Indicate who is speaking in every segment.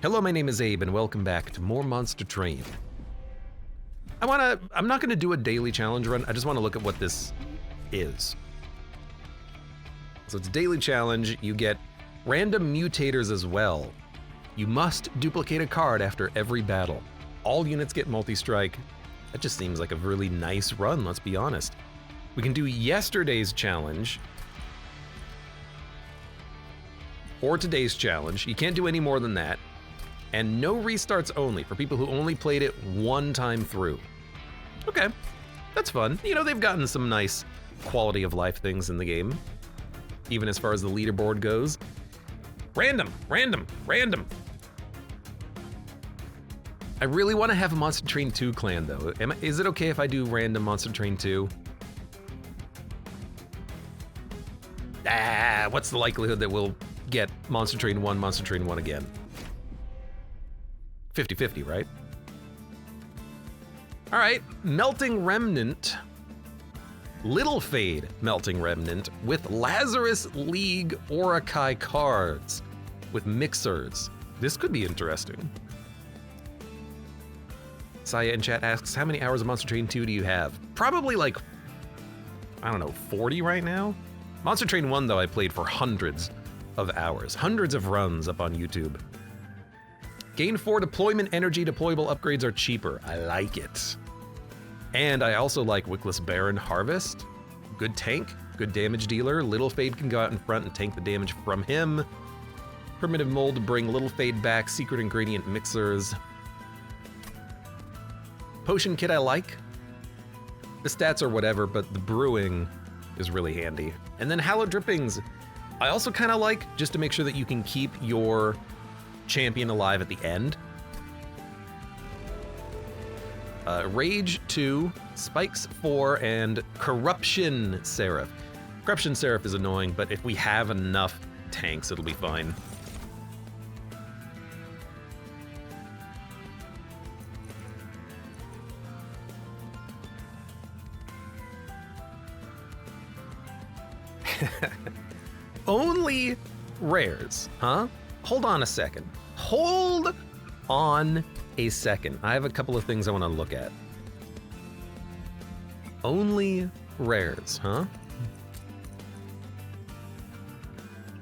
Speaker 1: Hello, my name is Abe, and welcome back to more Monster Train. I'm not gonna do a daily challenge run, I just wanna look at what this is. So it's a daily challenge, you get random mutators as well. You must duplicate a card after every battle. All units get multi-strike. That just seems like a really nice run, let's be honest. We can do yesterday's challenge, or today's challenge. You can't do any more than that. And no restarts only, for people who only played it one time through. Okay, that's fun. You know, they've gotten some nice quality of life things in the game, even as far as the leaderboard goes. Random, random, random. I really want to have a Monster Train 2 clan though. Is it okay if I do random Monster Train 2? What's the likelihood that we'll get Monster Train 1 again? 50-50, right? All right, Melting Remnant. Little Fade Melting Remnant with Lazarus League Orakai cards with mixers. This could be interesting. Saya in chat asks, how many hours of Monster Train 2 do you have? Probably like, I don't know, 40 right now? Monster Train 1 though, I played for hundreds of hours, hundreds of runs up on YouTube. Gain 4 deployment energy, deployable upgrades are cheaper. I like it. And I also like Wickless Baron Harvest. Good tank, good damage dealer. Little Fade can go out in front and tank the damage from him. Primitive Mold to bring Little Fade back. Secret ingredient mixers. Potion kit I like. The stats are whatever, but the brewing is really handy. And then Hallowed Drippings, I also kind of like, just to make sure that you can keep your champion alive at the end. Rage 2, Spikes 4, and Corruption Seraph. Corruption Seraph is annoying, but if we have enough tanks, it'll be fine. Only rares, huh? Hold on a second. Hold on a second. I have a couple of things I want to look at. Only rares, huh?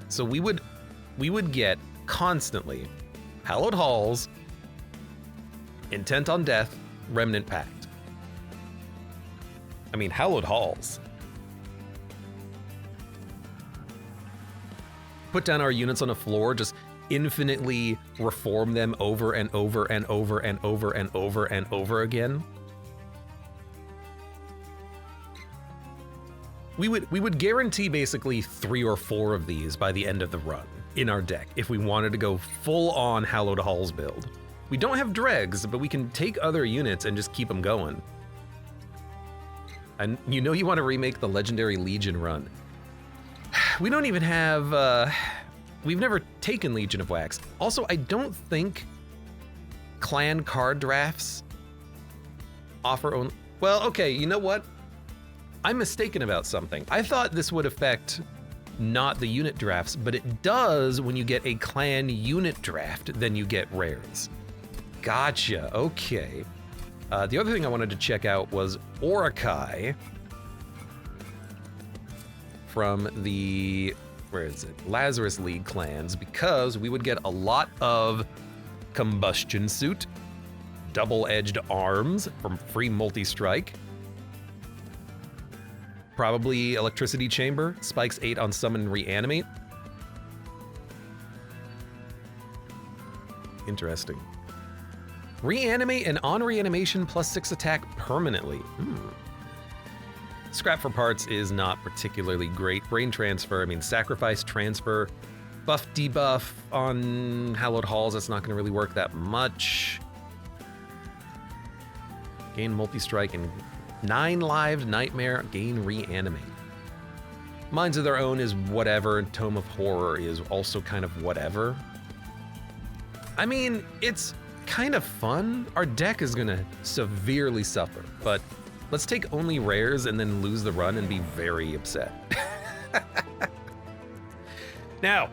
Speaker 1: So we would get constantly Hallowed Halls, Intent on Death, Remnant Pact. I mean, Hallowed Halls. Put down our units on a floor, just infinitely reform them over and over and over and over and over and over again. We would guarantee basically 3 or 4 of these by the end of the run in our deck if we wanted to go full on Hallowed Halls build. We don't have dregs, but we can take other units and just keep them going. And you know you want to remake the Legendary Legion run. We don't even have, we've never taken Legion of Wax. Also, I don't think clan card drafts offer only, well, okay, you know what? I'm mistaken about something. I thought this would affect not the unit drafts, but it does when you get a clan unit draft, then you get rares. Gotcha, okay. The other thing I wanted to check out was Orakai from the, where is it? Lazarus League clans, because we would get a lot of Combustion Suit, Double-Edged Arms from free multi-strike, probably Electricity Chamber, Spikes 8 on Summon Reanimate. Interesting. Reanimate and on reanimation plus 6 attack permanently. Scrap for parts is not particularly great. Brain transfer, I mean, sacrifice, transfer, buff, debuff on Hallowed Halls, that's not gonna really work that much. Gain multi-strike and 9 lived Nightmare, gain reanimate. Minds of Their Own is whatever, and Tome of Horror is also kind of whatever. I mean, it's kind of fun. Our deck is gonna severely suffer, but let's take only rares and then lose the run and be very upset. Now,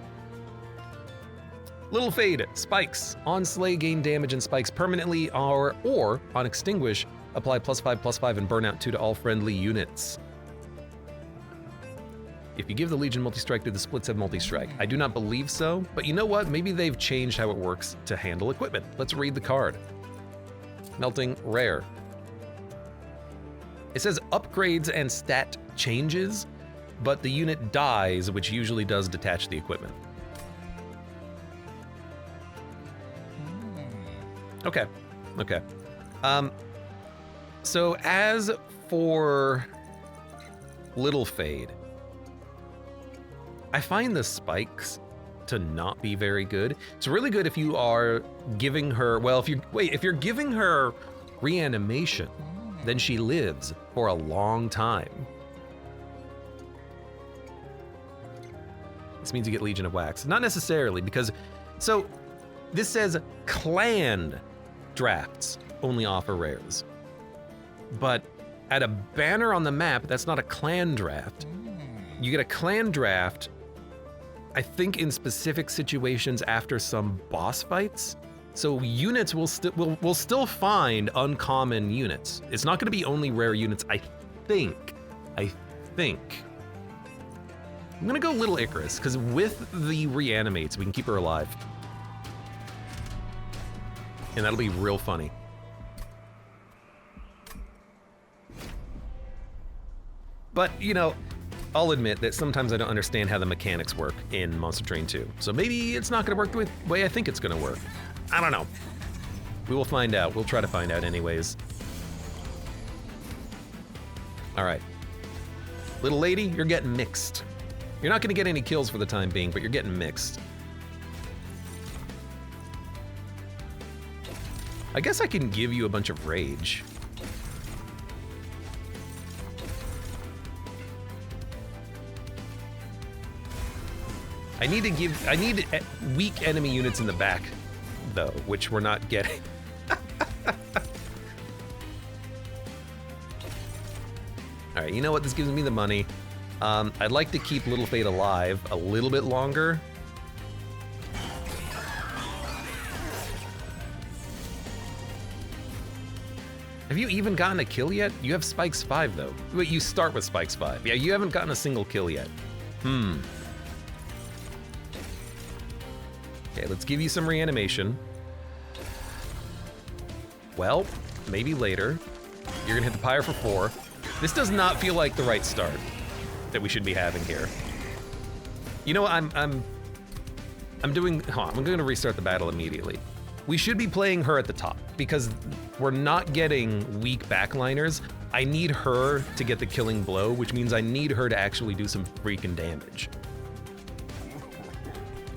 Speaker 1: Little Fade, spikes. On slay, gain damage and spikes permanently, or on extinguish, apply +5/+5 and burn out 2 to all friendly units. If you give the Legion multi-strike, do the splits have multi-strike? I do not believe so, but you know what? Maybe they've changed how it works to handle equipment. Let's read the card. Melting, rare. It says upgrades and stat changes, but the unit dies, which usually does detach the equipment. Okay, okay. So as for Little Fade, I find the spikes to not be very good. It's really good if you are giving her, well, if you're giving her reanimation, then she lives for a long time. This means you get Legion of Wax. Not necessarily, because, so this says clan drafts only offer rares. But at a banner on the map, that's not a clan draft. You get a clan draft, I think, in specific situations after some boss fights. So units will still find uncommon units. It's not gonna be only rare units, I think. I'm gonna go Little Icarus, because with the reanimates, we can keep her alive. And that'll be real funny. But, you know, I'll admit that sometimes I don't understand how the mechanics work in Monster Train 2. So maybe it's not gonna work the way I think it's gonna work. I don't know. We will find out. We'll try to find out anyways. All right. Little lady, you're getting mixed. You're not gonna get any kills for the time being, but you're getting mixed. I guess I can give you a bunch of rage. I need weak enemy units in the back, though, which we're not getting. All right, you know what? This gives me the money. I'd like to keep Little Fade alive a little bit longer. Have you even gotten a kill yet? You have Spikes 5, though. Wait, you start with Spikes 5. Yeah, you haven't gotten a single kill yet. Okay, let's give you some reanimation. Well, maybe later. You're gonna hit the Pyre for 4. This does not feel like the right start that we should be having here. You know what, I'm gonna restart the battle immediately. We should be playing her at the top because we're not getting weak backliners. I need her to get the killing blow, which means I need her to actually do some freaking damage.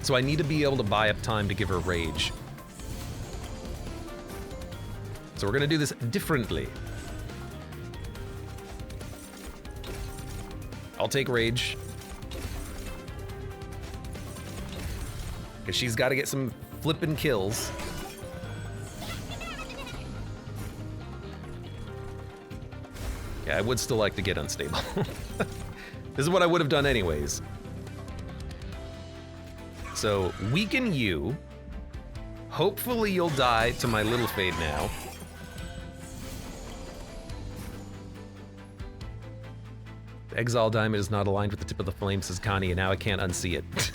Speaker 1: So I need to be able to buy up time to give her rage. So we're gonna do this differently. I'll take rage. Because she's gotta get some flippin' kills. Yeah, I would still like to get unstable. This is what I would have done anyways. So, weaken you. Hopefully you'll die to my Little Fade now. The Exile Diamond is not aligned with the tip of the flame, says Connie, and now I can't unsee it.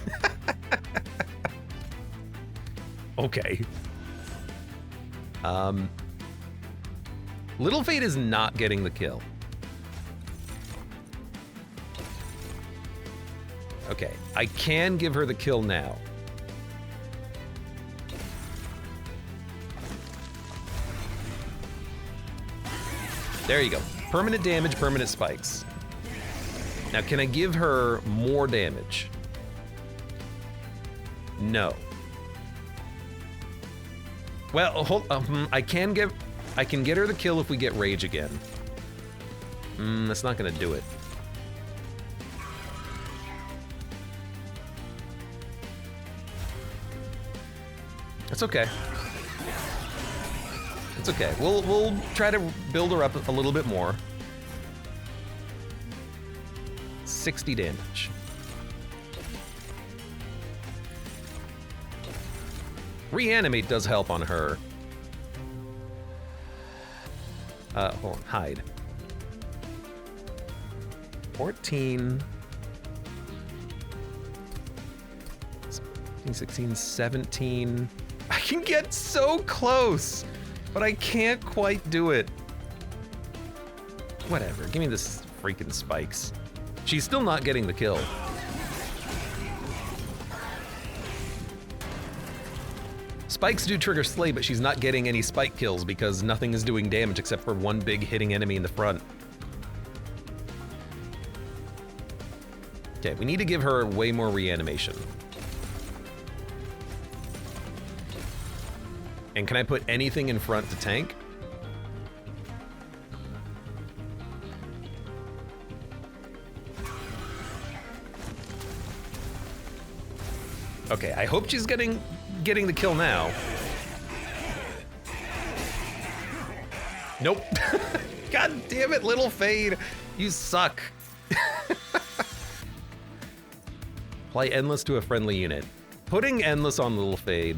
Speaker 1: Okay. Little Fade is not getting the kill. Okay, I can give her the kill now. There you go. Permanent damage, permanent spikes. Now, can I give her more damage? No. Well, I can get her the kill if we get rage again. That's not gonna do it. It's okay. It's okay. We'll try to build her up a little bit more. 60 damage. Reanimate does help on her. Hold on, hide. 14, 16, 17. I can get so close, but I can't quite do it. Whatever, give me this freaking spikes. She's still not getting the kill. Spikes do trigger Slay, but she's not getting any spike kills because nothing is doing damage except for one big hitting enemy in the front. Okay, we need to give her way more reanimation. And can I put anything in front to tank? Okay, I hope she's getting the kill now. Nope. God damn it, Little Fade. You suck. Apply Endless to a friendly unit. Putting Endless on Little Fade,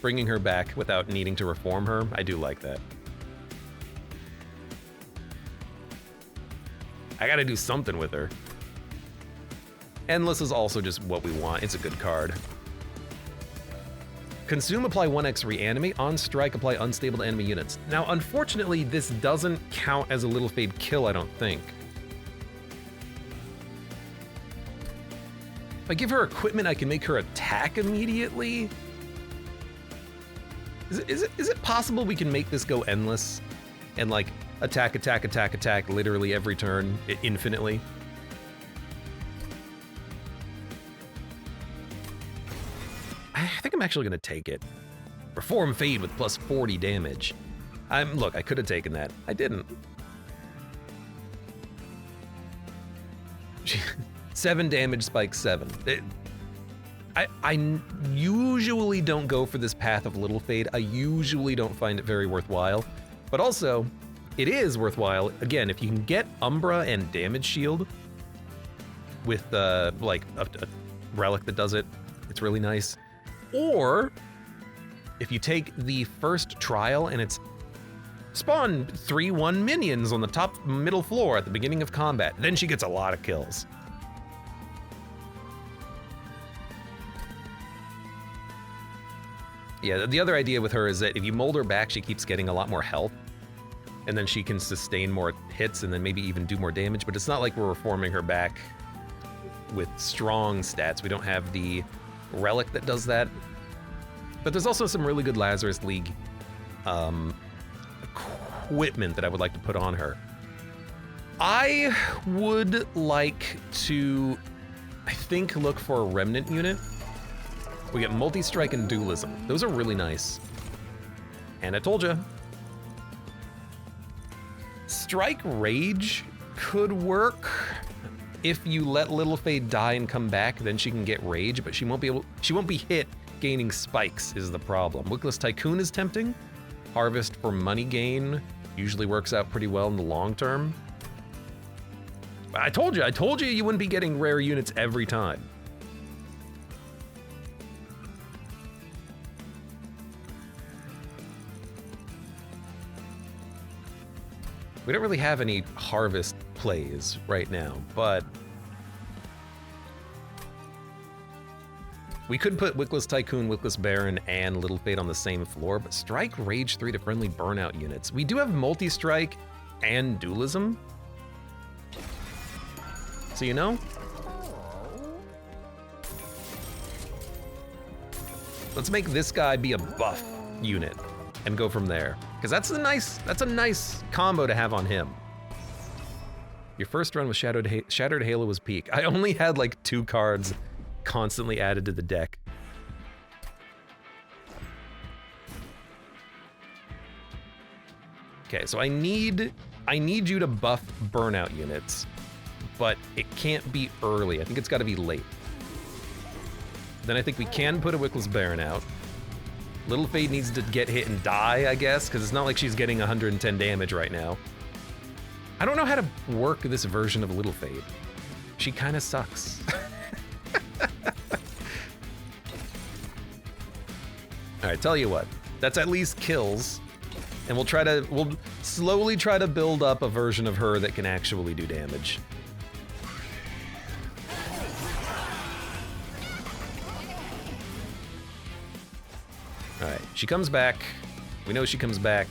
Speaker 1: bringing her back without needing to reform her, I do like that. I gotta do something with her. Endless is also just what we want. It's a good card. Consume, apply 1x reanimate. On strike, apply unstable to enemy units. Now, unfortunately, this doesn't count as a Little Fade kill, I don't think. If I give her equipment, I can make her attack immediately. Is it possible we can make this go endless? And like, attack, attack, attack, attack, literally every turn, infinitely? I think I'm actually gonna take it. Reform Fade with plus 40 damage. Look, I could have taken that. I didn't. 7 damage, spike 7. I usually don't go for this path of Little Fade. I usually don't find it very worthwhile. But also, it is worthwhile, again, if you can get Umbra and Damage Shield with like a relic that does it, it's really nice. Or if you take the first trial and it's spawn 3/1 minions on the top middle floor at the beginning of combat, then she gets a lot of kills. Yeah, the other idea with her is that if you mold her back, she keeps getting a lot more health, and then she can sustain more hits and then maybe even do more damage, but it's not like we're reforming her back with strong stats. We don't have the relic that does that. But there's also some really good Lazarus League equipment that I would like to put on her. I would like to, I think, look for a remnant unit. We get multi-strike and dualism. Those are really nice. And I told you, Strike Rage could work. If you let Little Fade die and come back, then she can get Rage, but she won't be hit gaining spikes is the problem. Wickless Tycoon is tempting. Harvest for money gain usually works out pretty well in the long term. I told you you wouldn't be getting rare units every time. We don't really have any harvest plays right now, but we could put Wickless Tycoon, Wickless Baron, and Little Fade on the same floor, but Strike Rage 3 to friendly burnout units. We do have multi-strike and dualism. So you know? Let's make this guy be a buff unit and go from there. Because that's a nice combo to have on him. Your first run with Shattered Halo was peak. I only had like 2 cards constantly added to the deck. Okay, so I need you to buff burnout units, but it can't be early. I think it's got to be late. Then I think we can put a Wickless Baron out. Little Fade needs to get hit and die, I guess, because it's not like she's getting 110 damage right now. I don't know how to work this version of Little Fade. She kind of sucks. All right, tell you what, that's at least kills, and we'll slowly try to build up a version of her that can actually do damage. All right, she comes back. We know she comes back.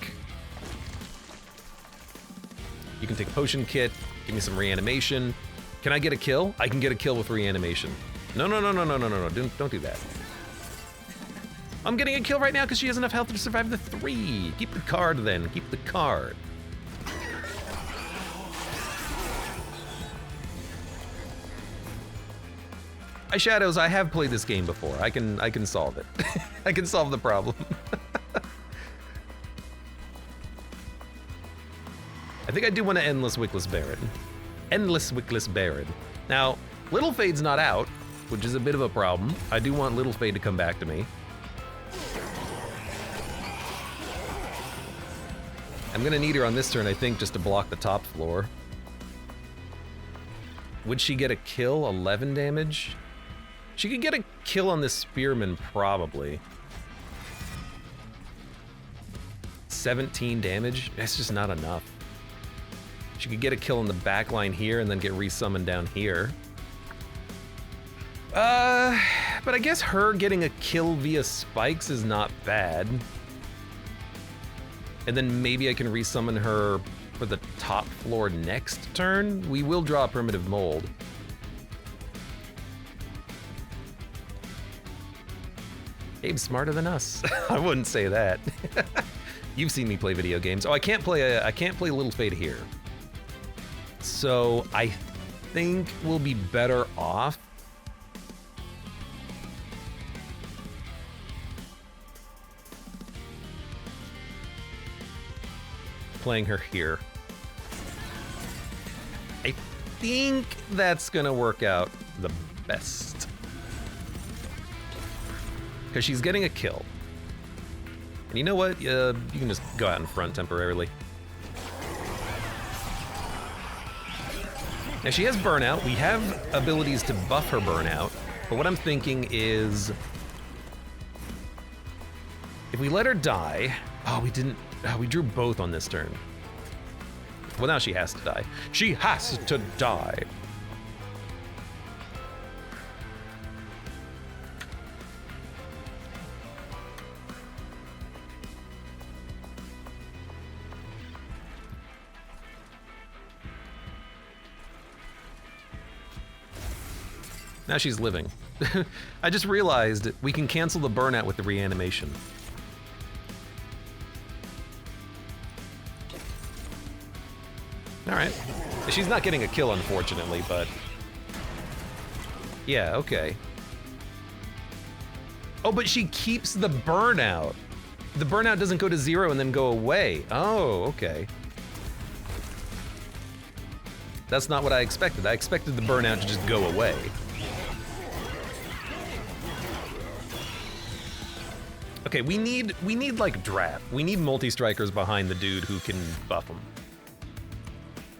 Speaker 1: You can take a potion kit, give me some reanimation. Can I get a kill? I can get a kill with reanimation. No, don't do that. I'm getting a kill right now because she has enough health to survive the 3. Keep the card then, keep the card. Shadows, I have played this game before. I can solve it. I can solve the problem. I think I do want to Endless Wickless Baron. Endless Wickless Baron. Now, Little Fade's not out, which is a bit of a problem. I do want Little Fade to come back to me. I'm gonna need her on this turn, I think, just to block the top floor. Would she get a kill? 11 damage? She could get a kill on this Spearman, probably. 17 damage? That's just not enough. She could get a kill on the back line here and then get resummoned down here. But I guess her getting a kill via spikes is not bad. And then maybe I can resummon her for the top floor next turn. We will draw a Primitive Mold. Abe's smarter than us. I wouldn't say that. You've seen me play video games. Oh, I can't play Little Fade here. So I think we'll be better off playing her here. I think that's gonna work out the best. Because she's getting a kill. And you know what? You can just go out in front temporarily. Now she has burnout. We have abilities to buff her burnout. But what I'm thinking is, if we let her die, we drew both on this turn. Well, now she has to die. She has to die. Now she's living. I just realized we can cancel the burnout with the reanimation. All right. She's not getting a kill, unfortunately, but yeah, okay. Oh, but she keeps the burnout. The burnout doesn't go to 0 and then go away. Oh, okay. That's not what I expected. I expected the burnout to just go away. Okay, we need like draft. We need multi-strikers behind the dude who can buff them.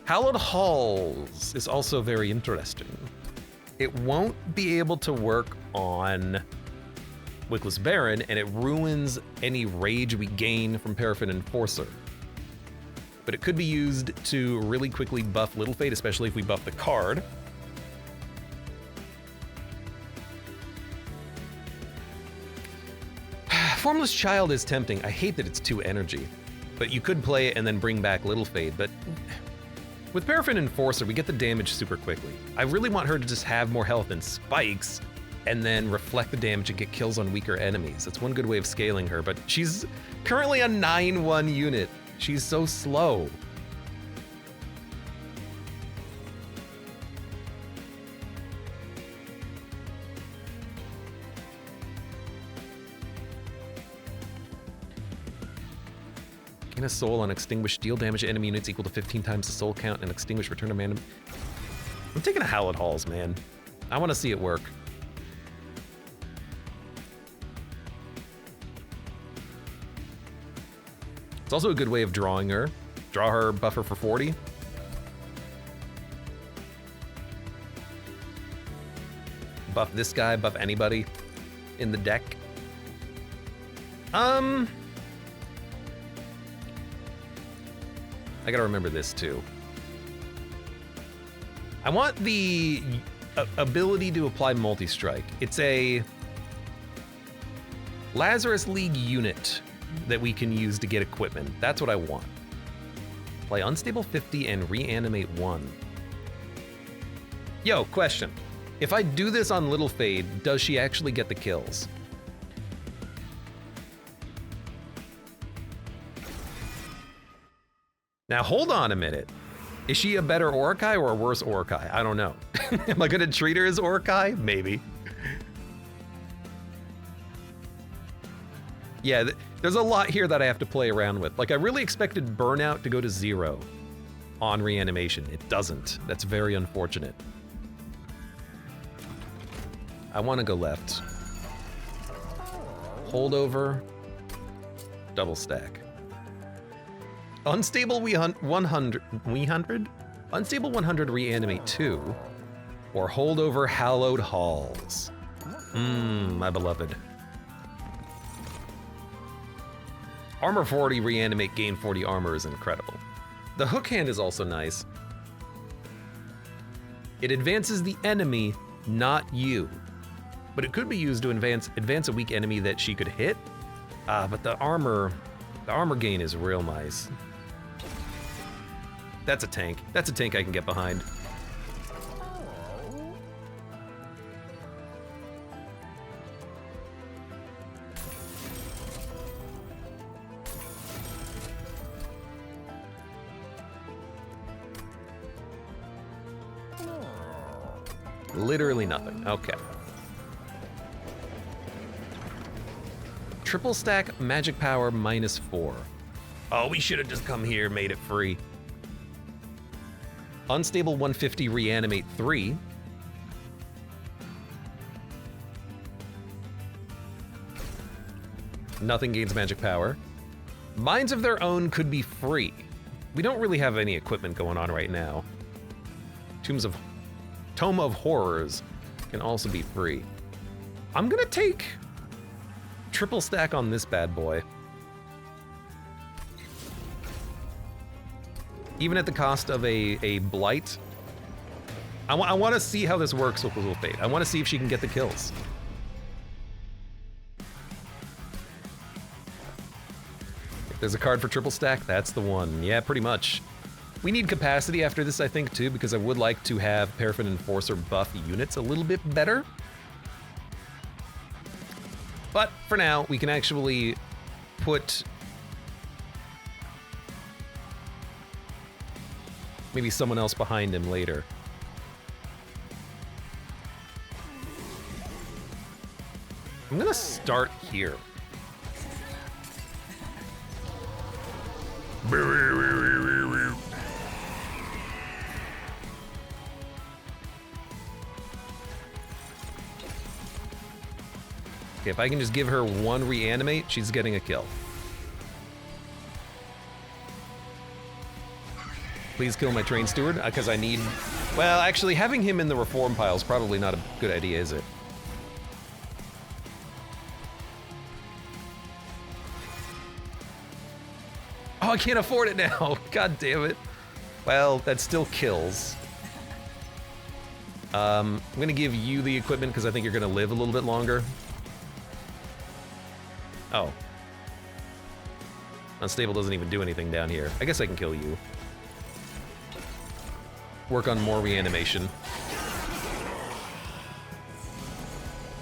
Speaker 1: Hallowed Halls is also very interesting. It won't be able to work on Wickless Baron, and it ruins any rage we gain from Paraffin Enforcer. But it could be used to really quickly buff Little Fade, especially if we buff the card. Formless Child is tempting. I hate that it's 2 energy, but you could play it and then bring back Little Fade. But with Paraffin Enforcer, we get the damage super quickly. I really want her to just have more health and spikes and then reflect the damage and get kills on weaker enemies. That's one good way of scaling her, but she's currently a 9-1 unit. She's so slow. Gain a soul on extinguished, deal damage to enemy units equal to 15 times the soul count, and extinguish return to random. I'm taking a Hallowed Halls, man. I want to see it work. It's also a good way of drawing her. Draw her, buff her for 40. Buff this guy, buff anybody in the deck. I gotta remember this too. I want the ability to apply multi-strike. It's a Lazarus League unit that we can use to get equipment. That's what I want. Play unstable 50 and reanimate 1. Yo, question. If I do this on Little Fade, does she actually get the kills? Now hold on a minute. Is she a better Orakai or a worse Orakai? I don't know. Am I gonna treat her as Orakai? Maybe. Yeah, there's a lot here that I have to play around with. Like, I really expected burnout to go to 0 on reanimation. It doesn't. That's very unfortunate. I want to go left. Holdover. Double stack. Unstable 100? Unstable 100 reanimate 2. Or holdover hallowed halls. My beloved. Armor 40 reanimate gain 40 armor is incredible. The hook hand is also nice. It advances the enemy, not you. But it could be used to advance a weak enemy that she could hit. But the armor gain is real nice. That's a tank. That's a tank I can get behind. Literally nothing. Okay. Triple stack magic power -4. Oh, we should have just come here, made it free. Unstable 150 reanimate 3. Nothing gains magic power. Minds of Their Own could be free. We don't really have any equipment going on right now. Tome of Horrors can also be free. I'm gonna take triple stack on this bad boy. Even at the cost of a blight. I want to see how this works with Little Fate. I want to see if she can get the kills. If there's a card for triple stack, that's the one. Yeah, pretty much. We need capacity after this, I think, too, because I would like to have Paraffin Enforcer buff units a little bit better. But for now, we can actually put maybe someone else behind him later. I'm gonna start here. Okay, if I can just give her one reanimate, she's getting a kill. Please kill my train steward, because I need... Well, actually, having him in the reform pile is probably not a good idea, is it? Oh, I can't afford it now. God damn it. Well, that still kills. I'm gonna give you the equipment because I think you're gonna live a little bit longer. Oh. Unstable doesn't even do anything down here. I guess I can kill you. Work on more reanimation.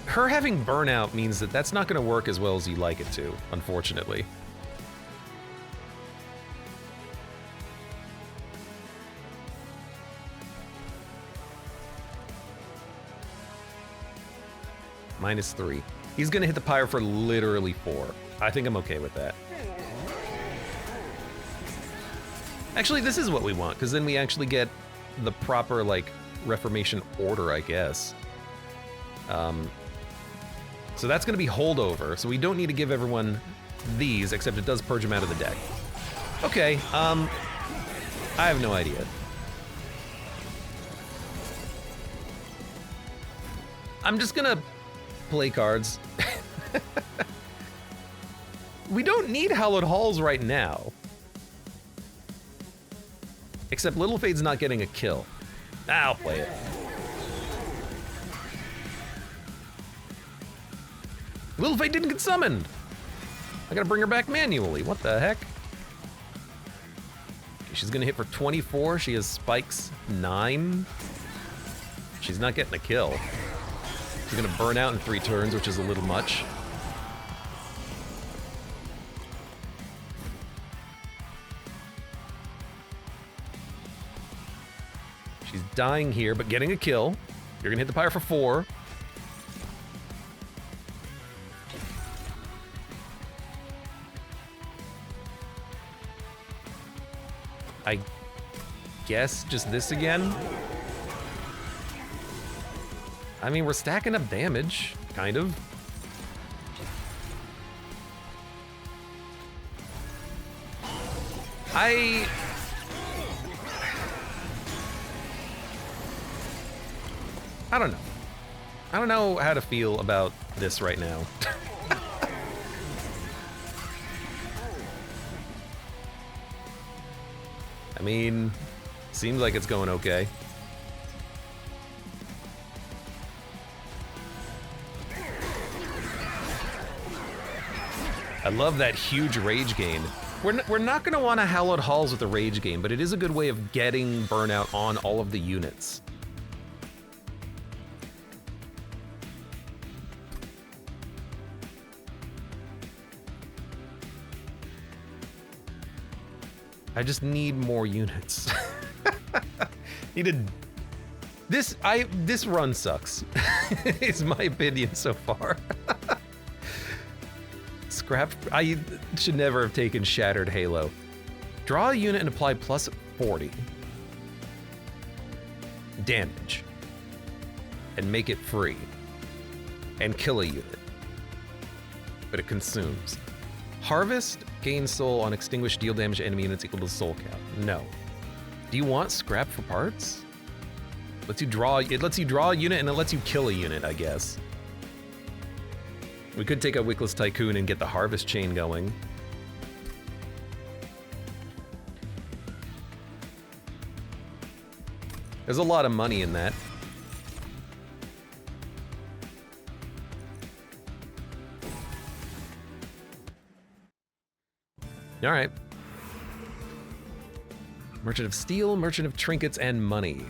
Speaker 1: Her having burnout means that that's not gonna work as well as you like it to, unfortunately. -3. He's gonna hit the Pyre for literally 4. I think I'm okay with that. Actually, this is what we want, because then we actually get the proper, like, Reformation order, I guess. So that's gonna be holdover, so we don't need to give everyone these, except it does purge them out of the deck. Okay, I have no idea. I'm just gonna play cards. we don't need hallowed halls right now. Except Little Fade's not getting a kill. I'll play it. Little Fade didn't get summoned. I gotta bring her back manually. What the heck? Okay, she's gonna hit for 24. She has spikes 9. She's not getting a kill. She's gonna burn out in 3 turns, which is a little much. She's dying here, but getting a kill. You're gonna hit the Pyre for 4. I guess just this again. I mean, we're stacking up damage, kind of. I don't know. I don't know how to feel about this right now. I mean, seems like it's going okay. I love that huge rage gain. We're not going to want to hallowed halls with the rage gain, but it is a good way of getting burnout on all of the units. I just need more units. This run sucks. Is my opinion so far. Scrap. I should never have taken Shattered Halo. Draw a unit and apply plus 40 damage, and make it free, and kill a unit. But it consumes. Harvest, gain soul on extinguished, deal damage to enemy units equal to the soul count. No. Do you want scrap for parts? It lets you draw a unit and it lets you kill a unit, I guess. We could take a Wickless Tycoon and get the harvest chain going. There's a lot of money in that. All right. Merchant of Steel, Merchant of Trinkets, and Money.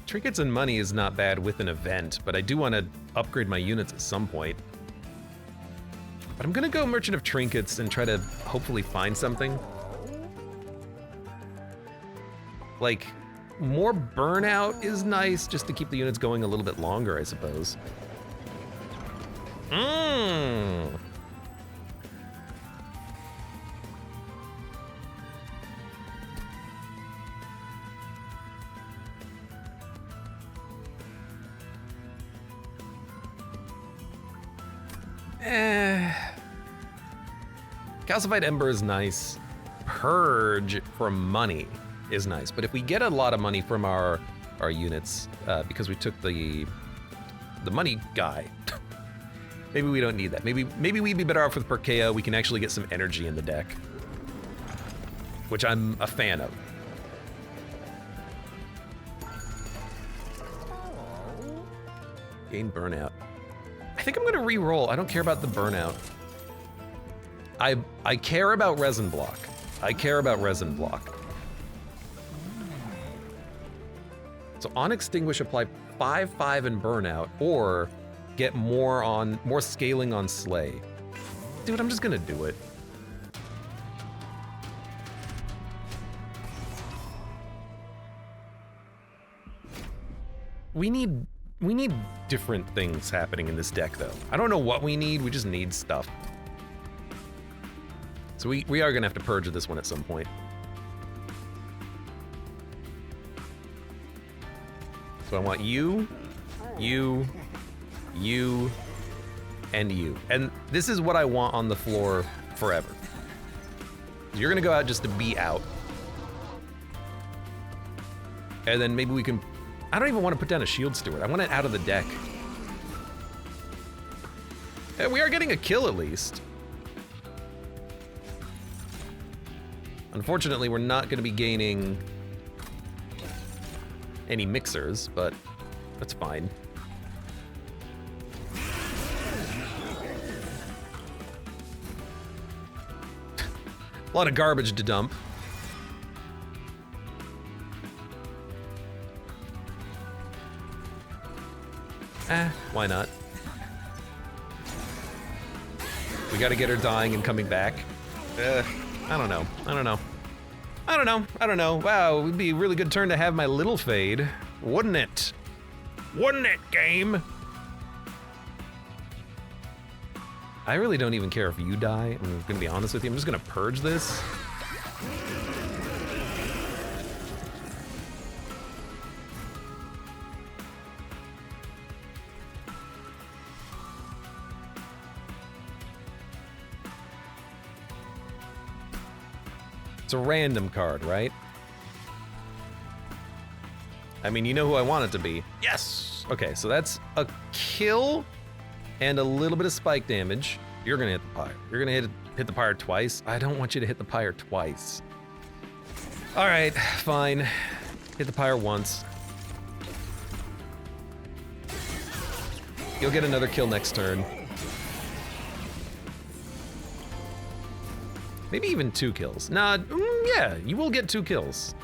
Speaker 1: Trinkets and Money is not bad with an event, but I do want to upgrade my units at some point. But I'm gonna go Merchant of Trinkets and try to hopefully find something. Like, more burnout is nice, just to keep the units going a little bit longer, I suppose. Calcified Ember is nice. Purge from money is nice, but if we get a lot of money from our units, because we took the money guy, maybe we don't need that. Maybe we'd be better off with Perkeo. We can actually get some energy in the deck, which I'm a fan of. Gain burnout. I think I'm gonna re-roll. I don't care about the burnout. I care about resin block. I care about resin block. So on Extinguish, apply 5/5 and burnout, or get more scaling on Slay. Dude, I'm just gonna do it. We need different things happening in this deck, though. I don't know what we need. We just need stuff. So we are gonna have to purge this one at some point. So I want you, and you. And this is what I want on the floor forever. You're gonna go out just to be out. And then maybe we can... I don't even want to put down a shield steward. I want it out of the deck. And we are getting a kill at least. Unfortunately, we're not going to be gaining any mixers, but that's fine. A lot of garbage to dump. Why not? We gotta get her dying and coming back. I don't know. I don't know. I don't know. I don't know. Wow, it would be a really good turn to have my little fade, wouldn't it? Wouldn't it, game? I really don't even care if you die. I'm gonna be honest with you. I'm just gonna purge this. It's a random card, right? I mean, you know who I want it to be. Yes! Okay, so that's a kill and a little bit of spike damage. You're gonna hit the Pyre. You're gonna hit the Pyre twice. I don't want you to hit the Pyre twice. All right, fine. Hit the Pyre once. You'll get another kill next turn. Maybe even 2 kills. Nah, yeah, you will get 2 kills.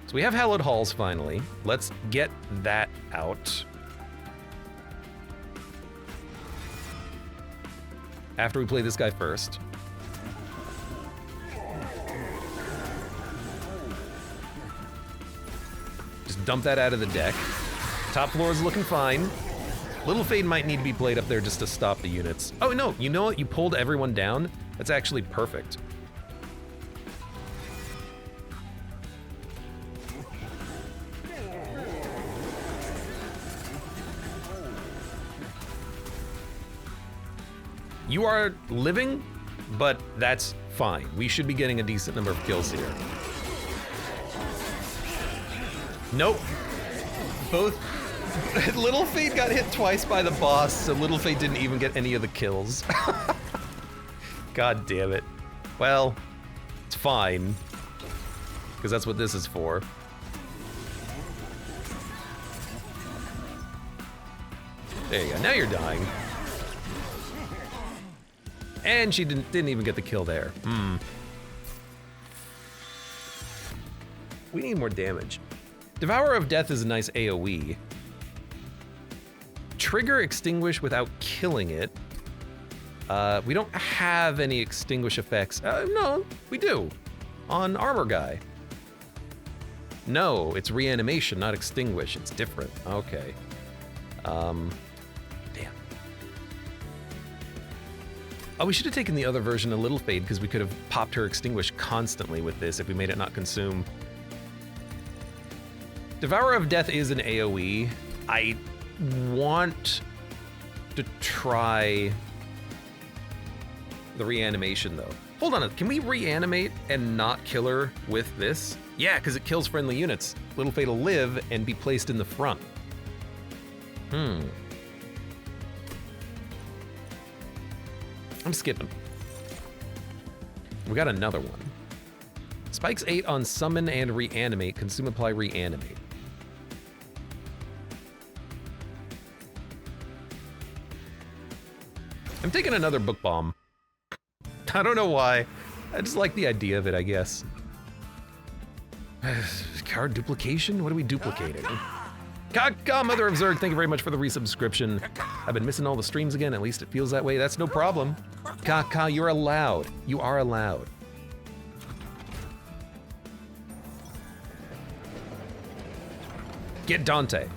Speaker 1: So we have Hallowed Halls finally. Let's get that out. After we play this guy first. Just dump that out of the deck. Top floor is looking fine. Little Fade might need to be played up there just to stop the units. Oh no, you know what? You pulled everyone down? That's actually perfect. You are living, but that's fine. We should be getting a decent number of kills here. Nope. Both... Little Fade got hit twice by the boss, so Little Fade didn't even get any of the kills. God damn it. Well, it's fine. Because that's what this is for. There you go. Now you're dying. And she didn't even get the kill there. We need more damage. Devourer of Death is a nice AoE. Trigger Extinguish without killing it. We don't have any Extinguish effects. No, we do. On Armor Guy. No, it's Reanimation, not Extinguish. It's different. Okay. Damn. Oh, we should have taken the other version of Little Fade because we could have popped her Extinguish constantly with this if we made it not consume. Devourer of Death is an AoE. I want to try the reanimation though. Hold on, can we reanimate and not kill her with this? Yeah, because it kills friendly units. Little Fade will live and be placed in the front. I'm skipping. We got another one. Spikes 8 on summon and reanimate. Consume, apply, reanimate. I'm taking another book bomb. I don't know why. I just like the idea of it, I guess. Card duplication? What are we duplicating? Kaka, Mother of Zerg, thank you very much for the resubscription. I've been missing all the streams again, at least it feels that way. That's no problem. Kaka, you're allowed. You are allowed. Get Dante.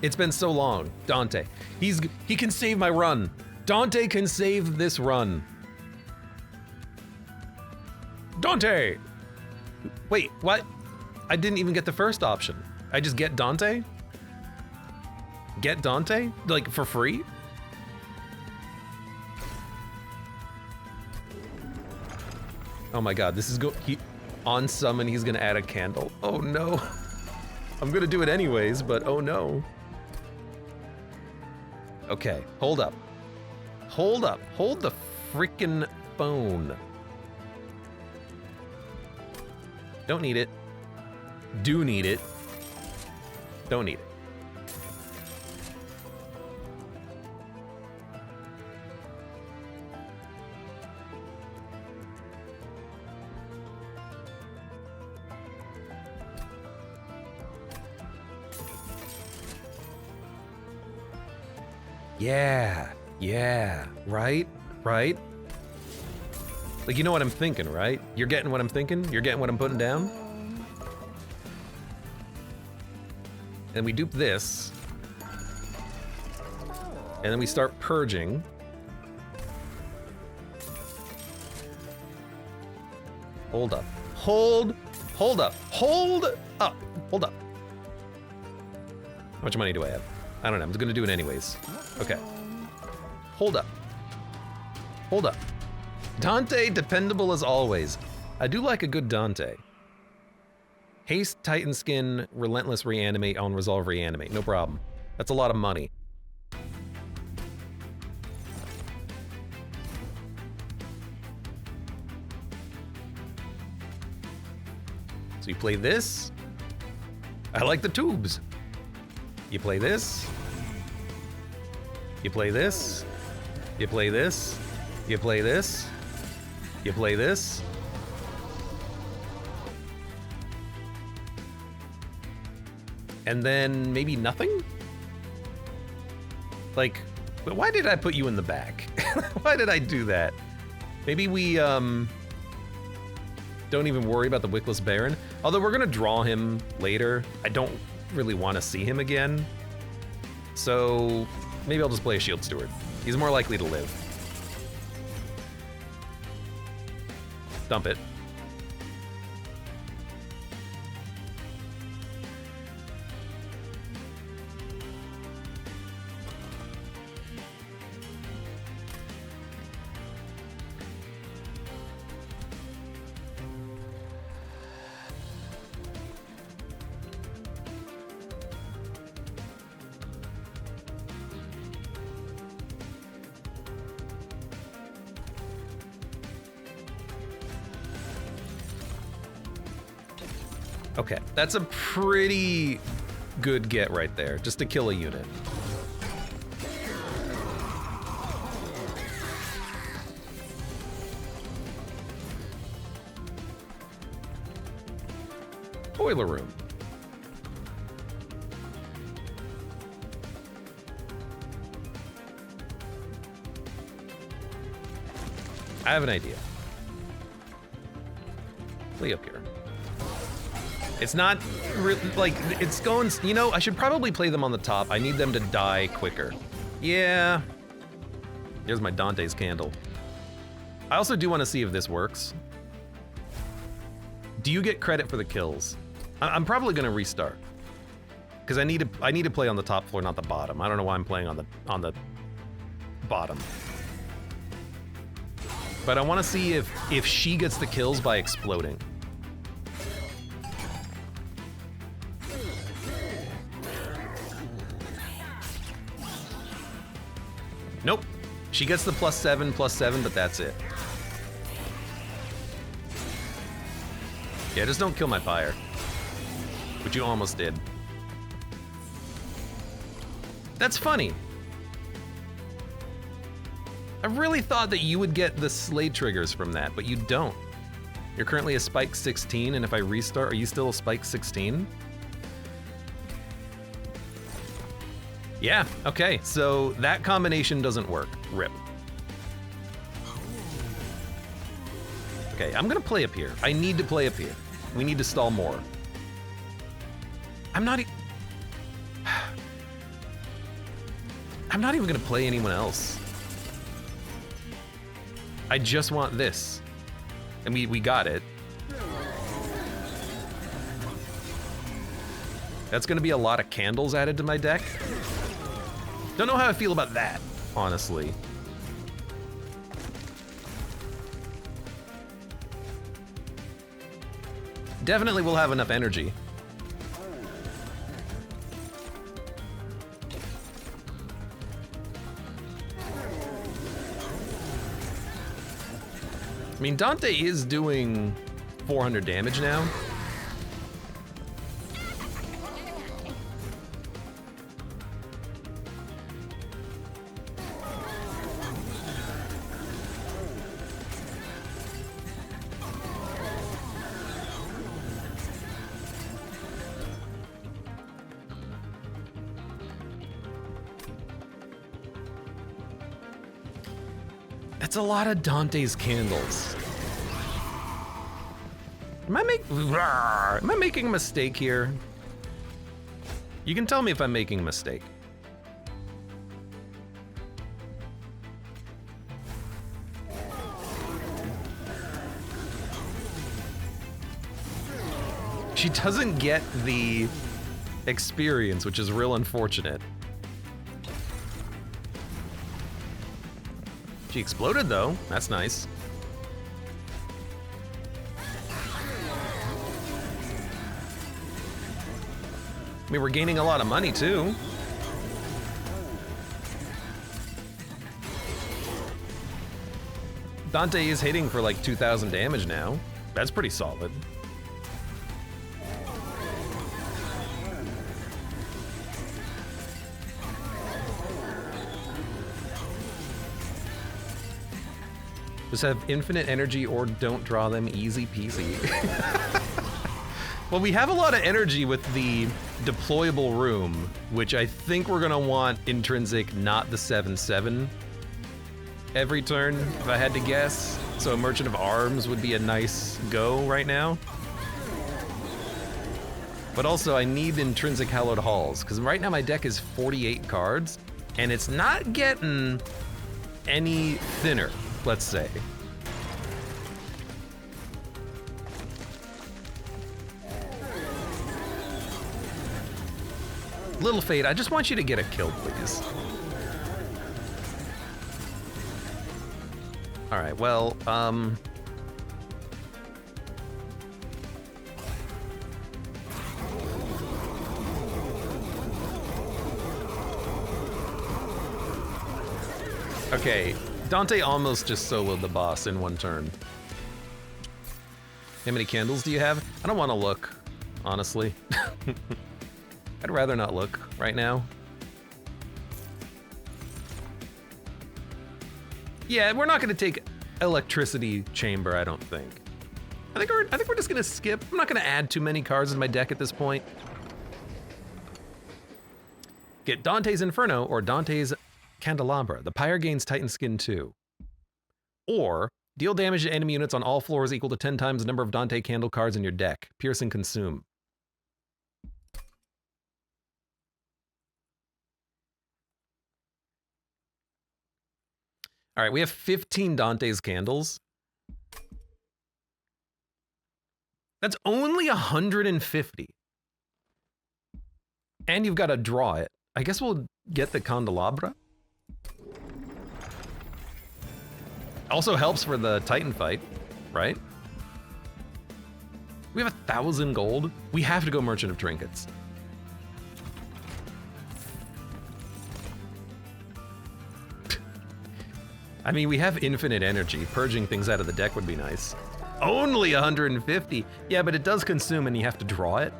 Speaker 1: It's been so long. Dante. He can save my run. Dante can save this run. Dante! Wait, what? I didn't even get the first option. I just get Dante? Get Dante? Like, for free? Oh my god, this is On summon, he's gonna add a candle. Oh no. I'm gonna do it anyways, but oh no. Okay, hold up. Hold up. Hold the freaking phone. Don't need it. Do need it. Don't need it. Yeah, right? Like, you know what I'm thinking, right? You're getting what I'm thinking? You're getting what I'm putting down? And we dupe this. And then we start purging. Hold up. Hold up. Hold up. Hold up. How much money do I have? I don't know. I'm just gonna do it anyways. Okay. Hold up. Hold up. Dante, dependable as always. I do like a good Dante. Haste, Titan Skin, Relentless Reanimate, on Resolve Reanimate. No problem. That's a lot of money. So you play this. I like the tubes. You play this. You play this. You play this. You play this. You play this. And then maybe nothing? Like, but why did I put you in the back? Why did I do that? Maybe we don't even worry about the Wickless Baron. Although we're gonna draw him later. I don't really want to see him again. So maybe I'll just play a Shield Steward. He's more likely to live. Dump it. Okay, that's a pretty good get right there, just to kill a unit. Boiler room. I have an idea. Play up here. It's not like it's going, you know, I should probably play them on the top. I need them to die quicker. Yeah. Here's my Dante's candle. I also do want to see if this works. Do you get credit for the kills? I'm probably going to restart because I need to play on the top floor, not the bottom. I don't know why I'm playing on the bottom. But I want to see if she gets the kills by exploding. Nope. She gets the +7/+7, but that's it. Yeah, just don't kill my Pyre. Which you almost did. That's funny. I really thought that you would get the Slade triggers from that, but you don't. You're currently a Spike 16, and if I restart, are you still a Spike 16? Yeah, okay, so that combination doesn't work. RIP. Okay, I'm gonna play up here. I need to play up here. We need to stall more. I'm not even gonna play anyone else. I just want this. And we got it. That's gonna be a lot of candles added to my deck. Don't know how I feel about that, honestly. Definitely will have enough energy. I mean, Dante is doing 400 damage now. That's a lot of Dante's candles. Am I making a mistake here? You can tell me if I'm making a mistake. She doesn't get the experience, which is real unfortunate. She exploded though, that's nice. I mean, we're gaining a lot of money too. Dante is hitting for like 2,000 damage now. That's pretty solid. Just have infinite energy or don't draw them, easy peasy. Well, we have a lot of energy with the deployable room, which I think we're gonna want intrinsic, not the 7/7 every turn, if I had to guess. So a Merchant of Arms would be a nice go right now. But also I need intrinsic Hallowed Halls, because right now my deck is 48 cards, and it's not getting any thinner, let's say. Little Fate, I just want you to get a kill, please. All right, well, okay, Dante almost just soloed the boss in one turn. How many candles do you have? I don't want to look, honestly. I'd rather not look right now. Yeah, we're not gonna take Electricity Chamber, I don't think. I think we're just gonna skip. I'm not gonna add too many cards in my deck at this point. Get Dante's Inferno or Dante's Candelabra. The Pyre gains Titan Skin 2. Or deal damage to enemy units on all floors equal to 10 times the number of Dante candle cards in your deck. Pierce and Consume. All right, we have 15 Dante's candles. That's only 150. And you've got to draw it. I guess we'll get the Candelabra. Also helps for the Titan fight, right? We have 1,000 gold. We have to go Merchant of Trinkets. I mean, we have infinite energy. Purging things out of the deck would be nice. Only 150. Yeah, but it does consume and you have to draw it.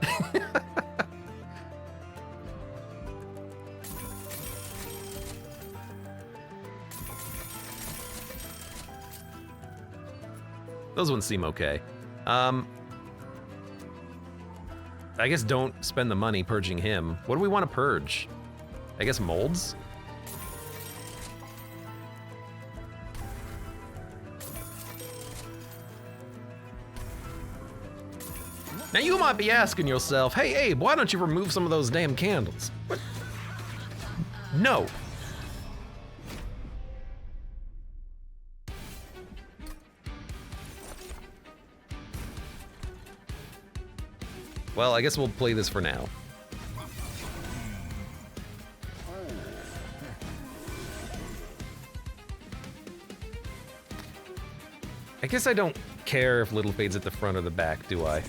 Speaker 1: Those ones seem okay. I guess don't spend the money purging him. What do we want to purge? I guess molds? Now you might be asking yourself, hey Abe, why don't you remove some of those damn candles? What? No. Well, I guess we'll play this for now. I guess I don't care if Little Fade's at the front or the back, do I?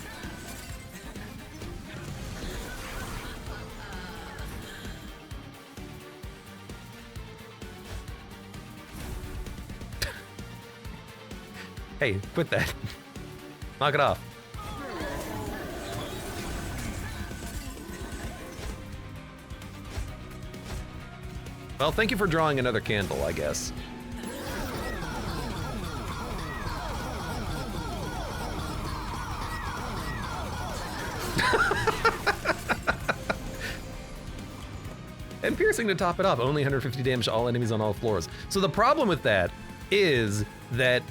Speaker 1: Hey, quit that. Knock it off. Well, thank you for drawing another candle, I guess. And piercing to top it off, only 150 damage to all enemies on all floors. So the problem with that is that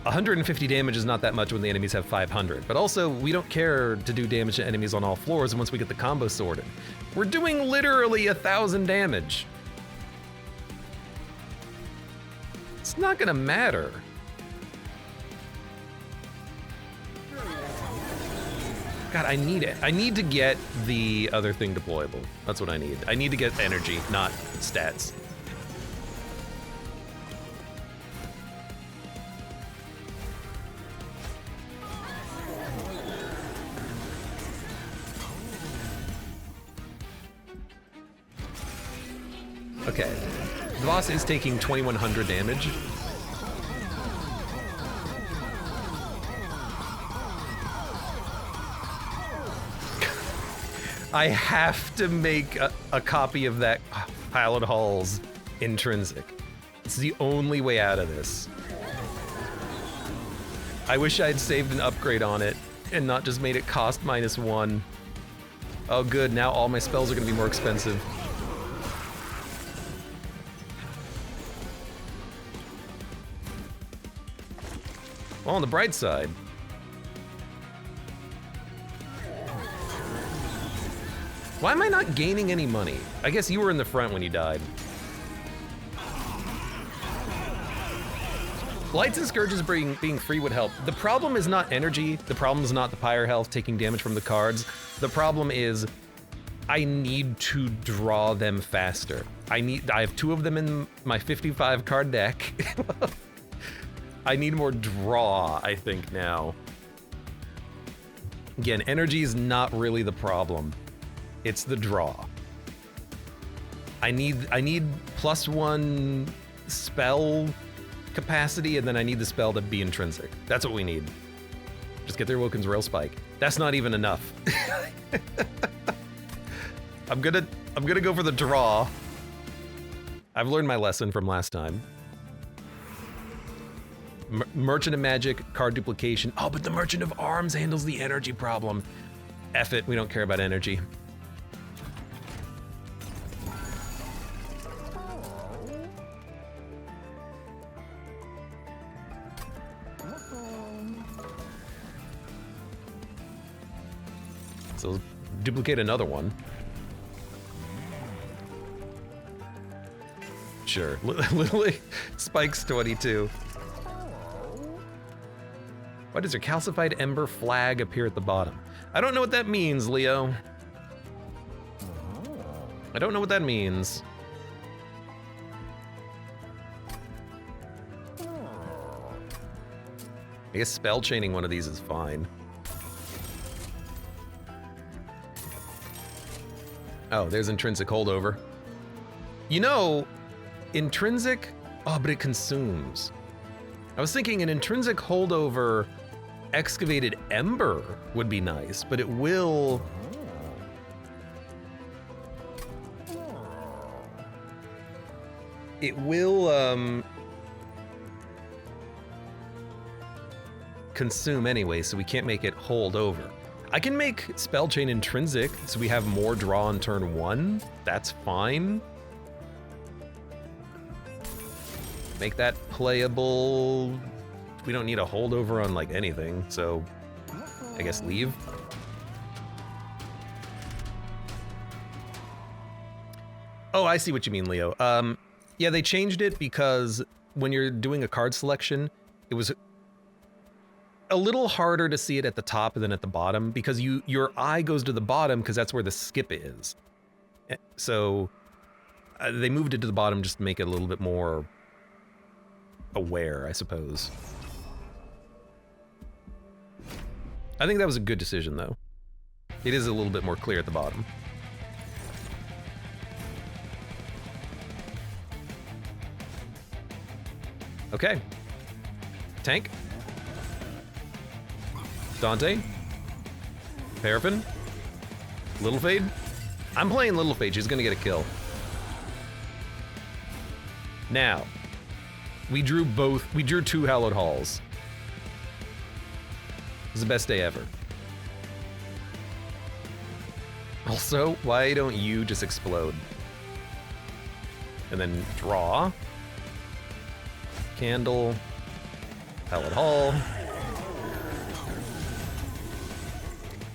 Speaker 1: 150 damage is not that much when the enemies have 500, but also we don't care to do damage to enemies on all floors once we get the combo sorted. We're doing literally 1,000 damage. It's not gonna matter. God, I need it. I need to get the other thing deployable. That's what I need. I need to get energy, not stats. Okay. The boss is taking 2,100 damage. I have to make a copy of that Pilot Hall's intrinsic. It's the only way out of this. I wish I'd saved an upgrade on it and not just made it cost -1. Oh good, now all my spells are gonna be more expensive. Well, on the bright side, why am I not gaining any money? I guess you were in the front when you died. Lights and Scourges being free would help. The problem is not energy. The problem is not the Pyre health taking damage from the cards. The problem is I need to draw them faster. I have 2 of them in my 55 card deck. I need more draw, I think, now. Again, energy is not really the problem. It's the draw. I need +1 spell capacity, and then I need the spell to be intrinsic. That's what we need. Just get their Woken's Rail Spike. That's not even enough. I'm gonna go for the draw. I've learned my lesson from last time. Merchant of Magic, card duplication. Oh, but the Merchant of Arms handles the energy problem. F it, we don't care about energy. So duplicate another one. Sure, literally spikes 22. Why does your calcified ember flag appear at the bottom? I don't know what that means, Leo. I don't know what that means. I guess spell chaining one of these is fine. Oh, there's intrinsic holdover. You know, intrinsic, oh, but it consumes. I was thinking an intrinsic holdover excavated ember would be nice, but it will... consume anyway, so we can't make it hold over. I can make Spell Chain intrinsic, so we have more draw on turn 1. That's fine. Make that playable. We don't need a holdover on like anything, so I guess leave. Oh, I see what you mean, Leo. Yeah, they changed it because when you're doing a card selection, it was a little harder to see it at the top than at the bottom because your eye goes to the bottom because that's where the skip is. So they moved it to the bottom just to make it a little bit more aware, I suppose. I think that was a good decision, though. It is a little bit more clear at the bottom. Okay. Tank. Dante. Paraffin. Little Fade. I'm playing Little Fade. She's gonna get a kill. Now, we drew two Hallowed Halls. It was the best day ever. Also, why don't you just explode? And then draw. Candle. Hallowed Hall.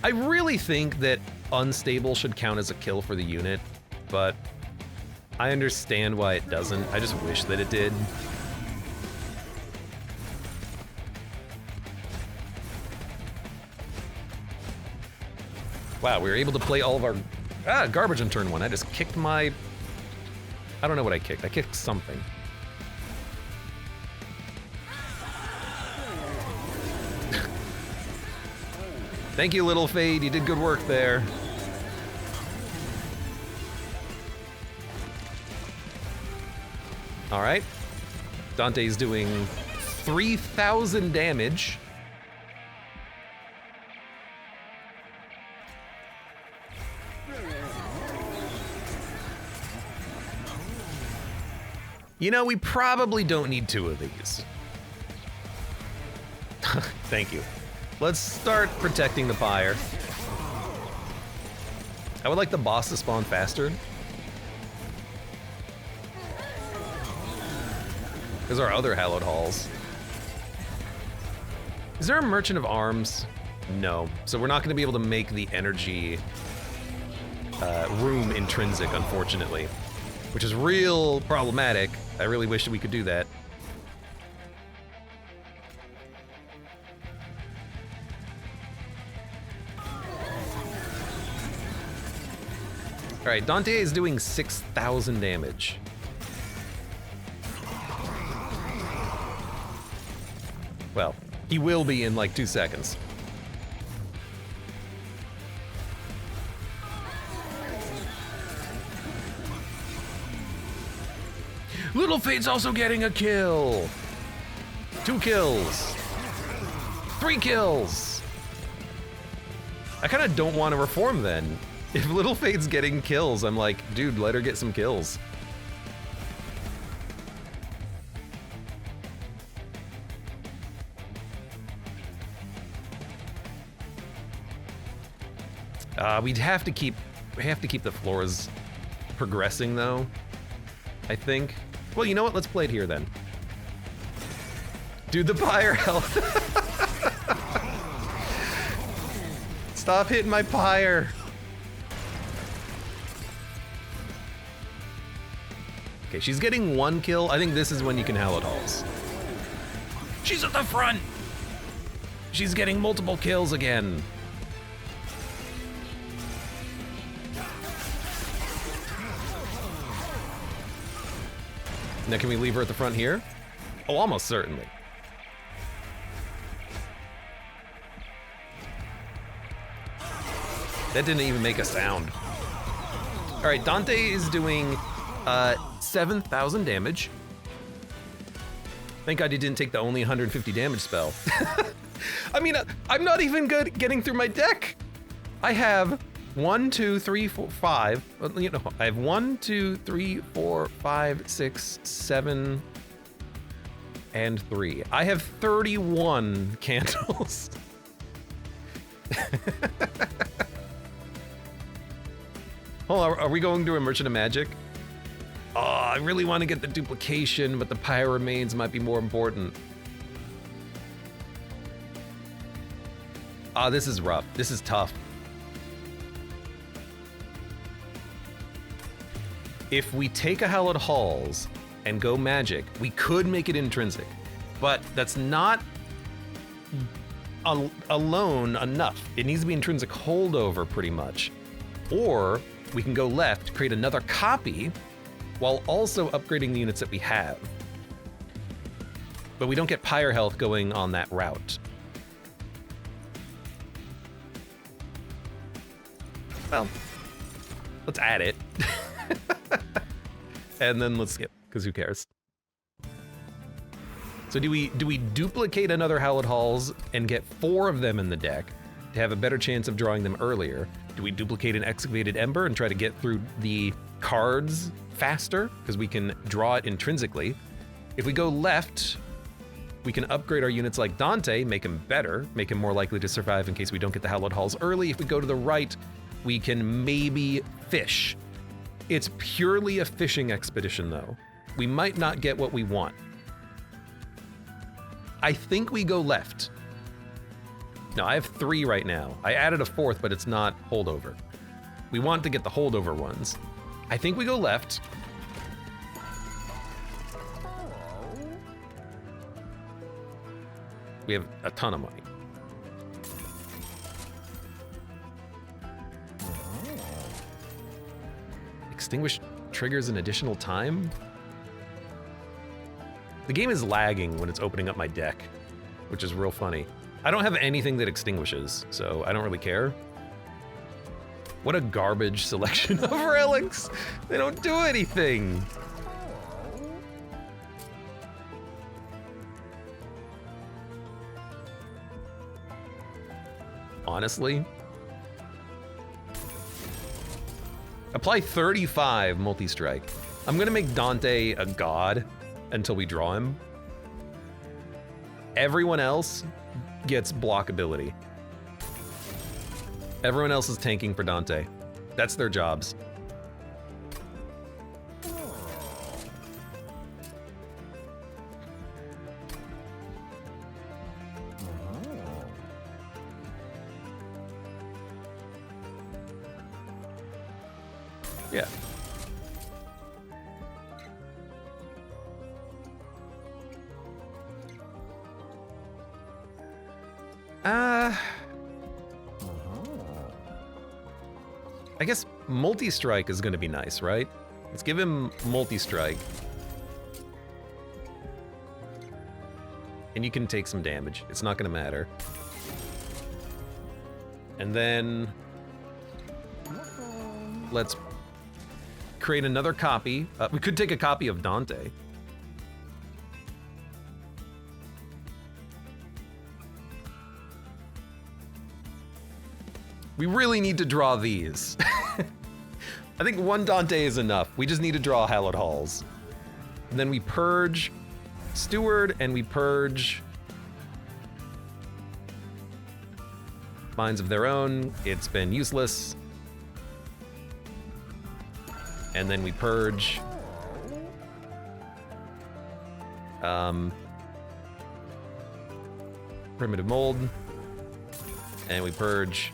Speaker 1: I really think that unstable should count as a kill for the unit, but I understand why it doesn't. I just wish that it did. Wow, we were able to play all of our garbage on turn one. I just kicked my... I don't know what I kicked. I kicked something. Thank you, Little Fade. You did good work there. All right. Dante's doing 3,000 damage. You know, we probably don't need two of these. Thank you. Let's start protecting the Pyre. I would like the boss to spawn faster. There's our other Hallowed Halls. Is there a Merchant of Arms? No. So we're not going to be able to make the energy room intrinsic, unfortunately. Which is real problematic. I really wish that we could do that. All right, Dante is doing 6,000 damage. Well, he will be in like 2 seconds. Little Fade's also getting a kill. 2 kills. 3 kills. I kind of don't want to reform then. If Little Fade's getting kills, I'm like, dude, let her get some kills. We have to keep the floors progressing though, I think. Well, you know what? Let's play it here then. Dude, the Pyre health. Stop hitting my Pyre. Okay, she's getting 1 kill. I think this is when you can Hallowed Halls. She's at the front. She's getting multiple kills again. Now, can we leave her at the front here? Oh, almost certainly. That didn't even make a sound. All right, Dante is doing 7,000 damage. Thank God he didn't take the only 150 damage spell. I mean, I'm not even good getting through my deck. I have 1, 2, 3, 4, 5. You know, I have 1, 2, 3, 4, 5, 6, 7, and 3. I have 31 candles. Hold on, are we going to a Merchant of Magic? Oh, I really want to get the duplication, but the Pyre remains might be more important. Ah, this is rough. This is tough. If we take a Hallowed Halls and go Magic, we could make it intrinsic, but that's not alone enough. It needs to be intrinsic holdover pretty much. Or we can go left, create another copy, while also upgrading the units that we have. But we don't get Pyre health going on that route. Well, let's add it. And then let's skip, because who cares? So do we duplicate another Hallowed Halls and get 4 of them in the deck to have a better chance of drawing them earlier? Do we duplicate an Excavated Ember and try to get through the cards faster because we can draw it intrinsically? If we go left, we can upgrade our units like Dante, make him better, make him more likely to survive in case we don't get the Hallowed Halls early. If we go to the right, we can maybe fish. It's purely a fishing expedition though. We might not get what we want. I think we go left. No, I have 3 right now. I added a 4th, but it's not holdover. We want to get the holdover ones. I think we go left. We have a ton of money. Extinguish triggers an additional time? The game is lagging when it's opening up my deck, which is real funny. I don't have anything that extinguishes, so I don't really care. What a garbage selection of relics! They don't do anything! Honestly? Apply 35 multi-strike. I'm gonna make Dante a god until we draw him. Everyone else gets blockability. Everyone else is tanking for Dante. That's their jobs. Yeah. I guess multi-strike is gonna be nice, right? Let's give him multi-strike. And you can take some damage. It's not gonna matter. And then let's create another copy. We could take a copy of Dante. We really need to draw these. I think 1 Dante is enough. We just need to draw Hallowed Halls. And then we purge Steward and we purge Minds of Their Own. It's been useless. And then we purge Primitive Mold. And we purge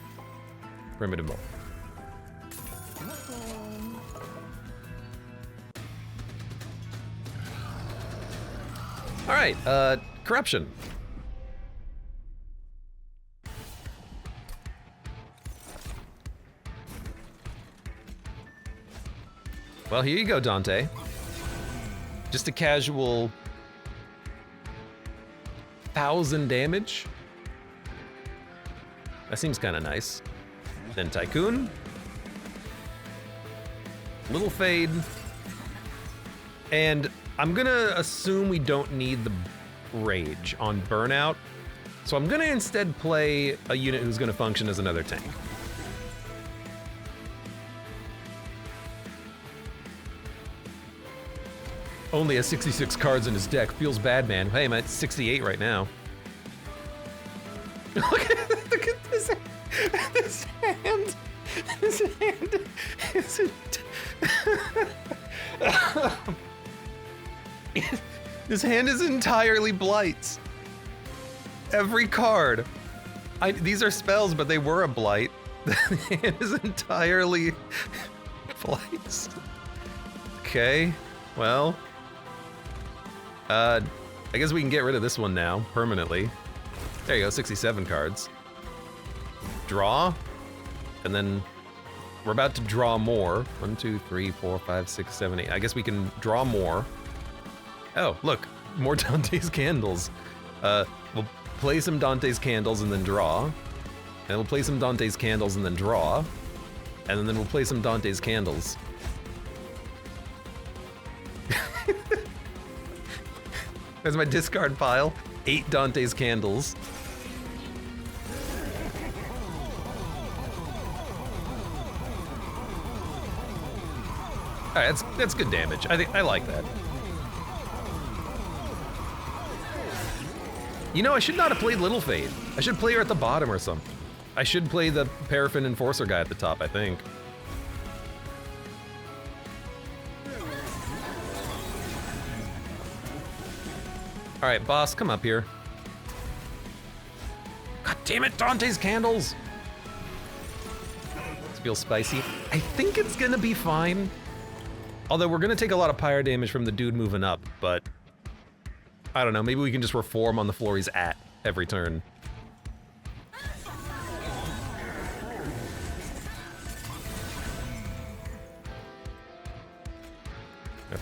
Speaker 1: Primitive Mold. All right, corruption. Well, here you go, Dante. Just a casual 1,000 damage. That seems kind of nice. Then Tycoon. Little Fade. And I'm gonna assume we don't need the Rage on Burnout. So I'm gonna instead play a unit who's gonna function as another tank. Only has 66 cards in his deck. Feels bad, man. Hey, I'm at 68 right now. Look at this hand. This hand isn't... This hand is entirely blights. Every card. These are spells, but they were a blight. The hand is entirely blights. Okay, well... I guess we can get rid of this one now, permanently. There you go, 67 cards. Draw, and then we're about to draw more. 1, 2, 3, 4, 5, 6, 7, 8. I guess we can draw more. Oh, look, more Dante's Candles. We'll play some Dante's Candles and then draw. And we'll play some Dante's Candles and then draw. And then we'll play some Dante's Candles. There's my discard pile. 8 Dante's candles. All right, that's good damage. I like that. You know, I should not have played Little Fade. I should play her at the bottom or something. I should play the Paraffin Enforcer guy at the top, I think. All right, boss, come up here. God damn it, Dante's candles! This feels spicy. I think it's gonna be fine. Although we're gonna take a lot of pyre damage from the dude moving up, but I don't know, maybe we can just reform on the floor he's at every turn.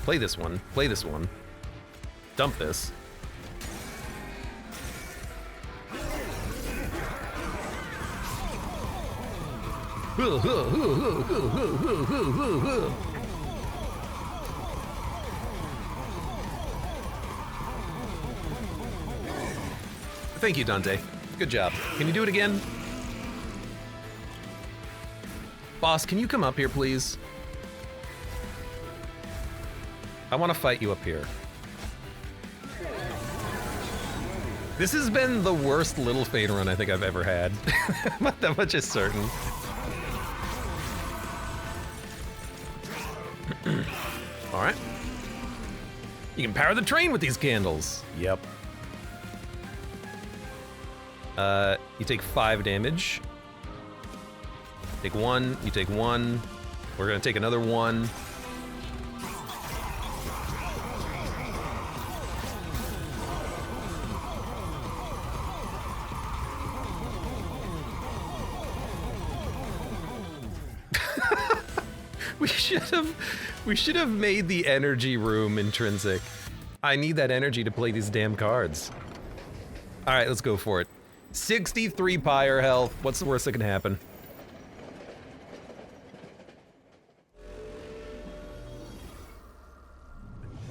Speaker 1: Play this one, play this one. Dump this. Thank you, Dante. Good job. Can you do it again? Boss, can you come up here, please? I want to fight you up here. This has been the worst Little Fade run I think I've ever had. That much is certain. All right. You can power the train with these candles. Yep. You take 5 damage. Take 1, you take 1. We're gonna take another 1. We should have made the energy room intrinsic. I need that energy to play these damn cards. All right, let's go for it. 63 pyre health. What's the worst that can happen?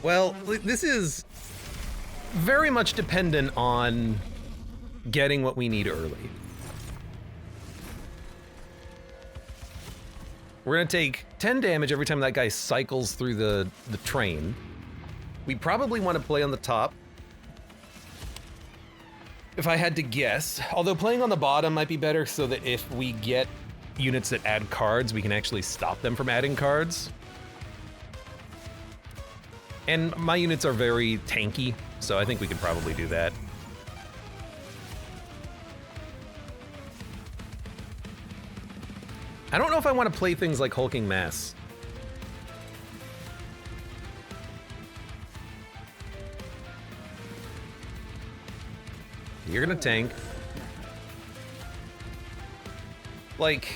Speaker 1: Well, this is very much dependent on getting what we need early. We're gonna take 10 damage every time that guy cycles through the train. We probably want to play on the top. If I had to guess, although playing on the bottom might be better so that if we get units that add cards, we can actually stop them from adding cards. And my units are very tanky, so I think we could probably do that. I don't know if I want to play things like Hulking Mass. You're gonna tank. Like,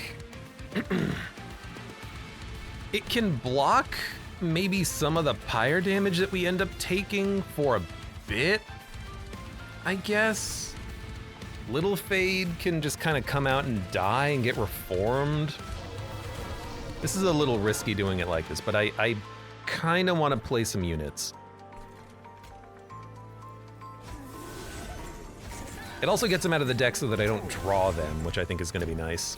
Speaker 1: it can block maybe some of the pyre damage that we end up taking for a bit, I guess. Little Fade can just kind of come out and die and get reformed. This is a little risky doing it like this, but I kind of want to play some units. It also gets them out of the deck so that I don't draw them, which I think is going to be nice.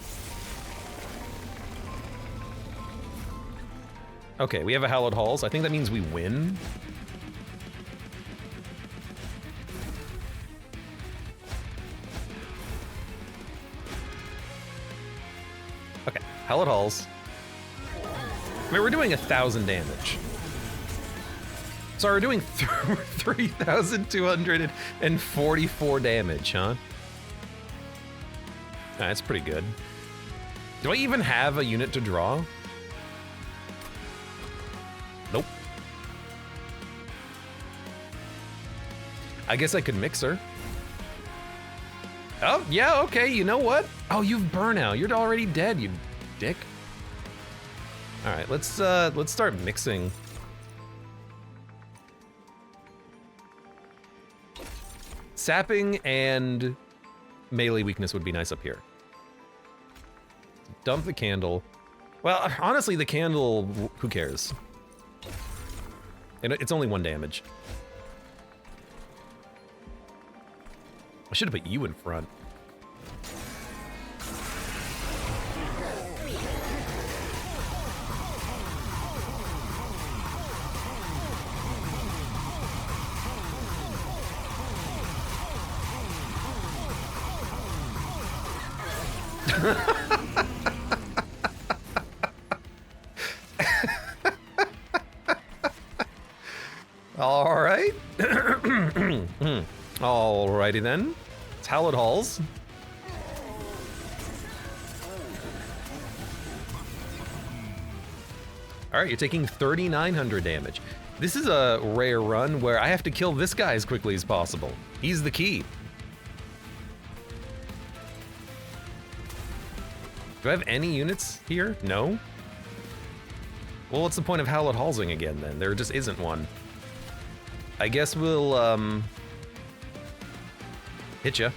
Speaker 1: Okay, we have a Hallowed Halls. I think that means we win. Okay, Hallowed Halls. I mean, we're doing 1,000 damage. So we're doing 3,244 damage, huh? That's pretty good. Do I even have a unit to draw? Nope. I guess I could mix her. Oh, yeah, okay, you know what? Oh, you've burnout. You're already dead, you dick. All right, let's start mixing. Sapping and melee weakness would be nice up here. Dump the candle. Well, honestly, the candle, who cares? And it's only 1 damage. I should have put you in front. All right. Alrighty then. It's Hallowed Halls. All right, you're taking 3,900 damage. This is a rare run where I have to kill this guy as quickly as possible. He's the key. Do I have any units here? No? Well, what's the point of Hallowed Hallsing again then? There just isn't one. I guess we'll, hit ya.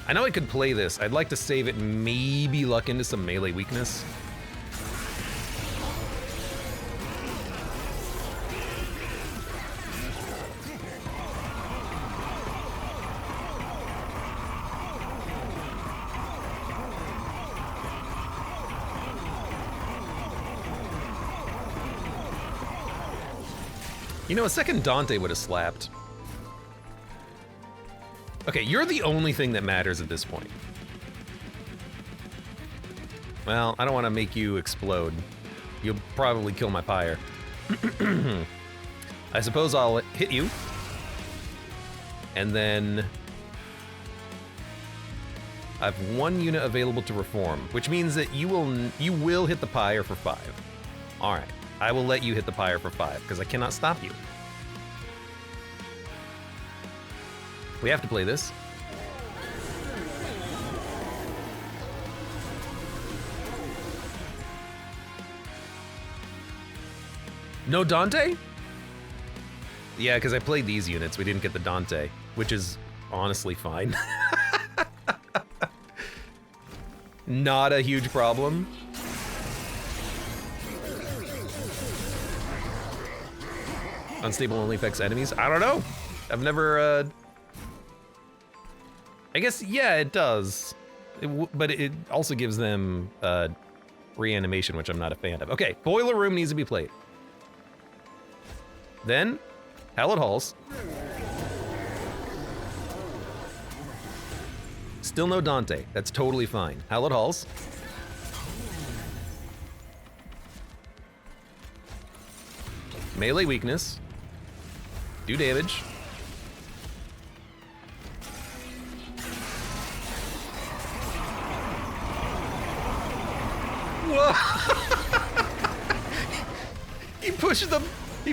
Speaker 1: I know I could play this. I'd like to save it, maybe luck into some melee weakness. You know, a second Dante would have slapped. Okay, you're the only thing that matters at this point. Well, I don't want to make you explode. You'll probably kill my Pyre. I suppose I'll hit you. And then I have one unit available to reform, which means that you will hit the Pyre for 5. All right. I will let you hit the Pyre for 5, because I cannot stop you. We have to play this. No Dante? Yeah, because I played these units. We didn't get the Dante, which is honestly fine. Not a huge problem. Unstable only affects enemies? I don't know. I've never, I guess, yeah, it does. But it also gives them reanimation, which I'm not a fan of. Okay, Boiler Room needs to be played. Then, Hallowed Halls. Still no Dante. That's totally fine. Hallowed Halls. Melee weakness. Do damage. Whoa! He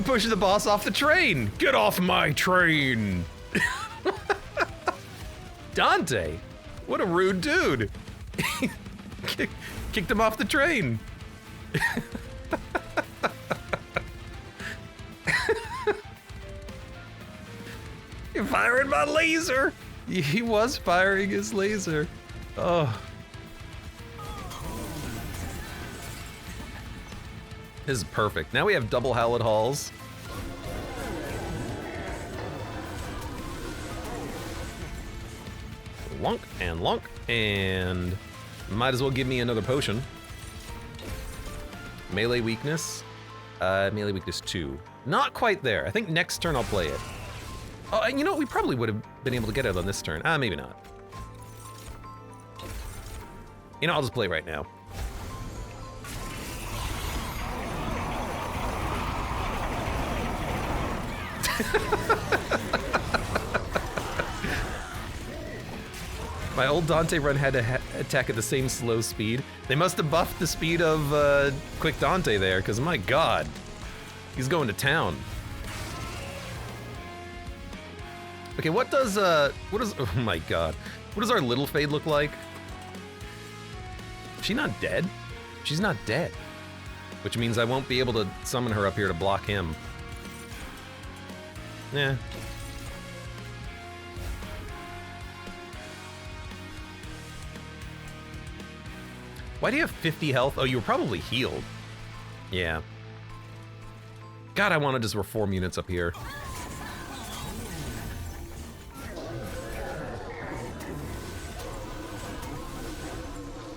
Speaker 1: pushes the boss off the train. Get off my train! Dante, what a rude dude. Kicked him off the train. You're firing my laser! He was firing his laser. Oh. This is perfect. Now we have double Hallowed Halls. Lunk and lunk, and might as well give me another potion. Melee weakness. Melee weakness 2. Not quite there. I think next turn I'll play it. Oh, and you know what? We probably would have been able to get it on this turn. Maybe not. You know, I'll just play it right now. My old Dante run had to attack at the same slow speed. They must have buffed the speed of Quick Dante there, because my god, he's going to town. Okay, what does, oh my god. What does our little Fade look like? Is she not dead? She's not dead. Which means I won't be able to summon her up here to block him. Yeah. Why do you have 50 health? Oh, you were probably healed. Yeah. God, I want to just reform units up here.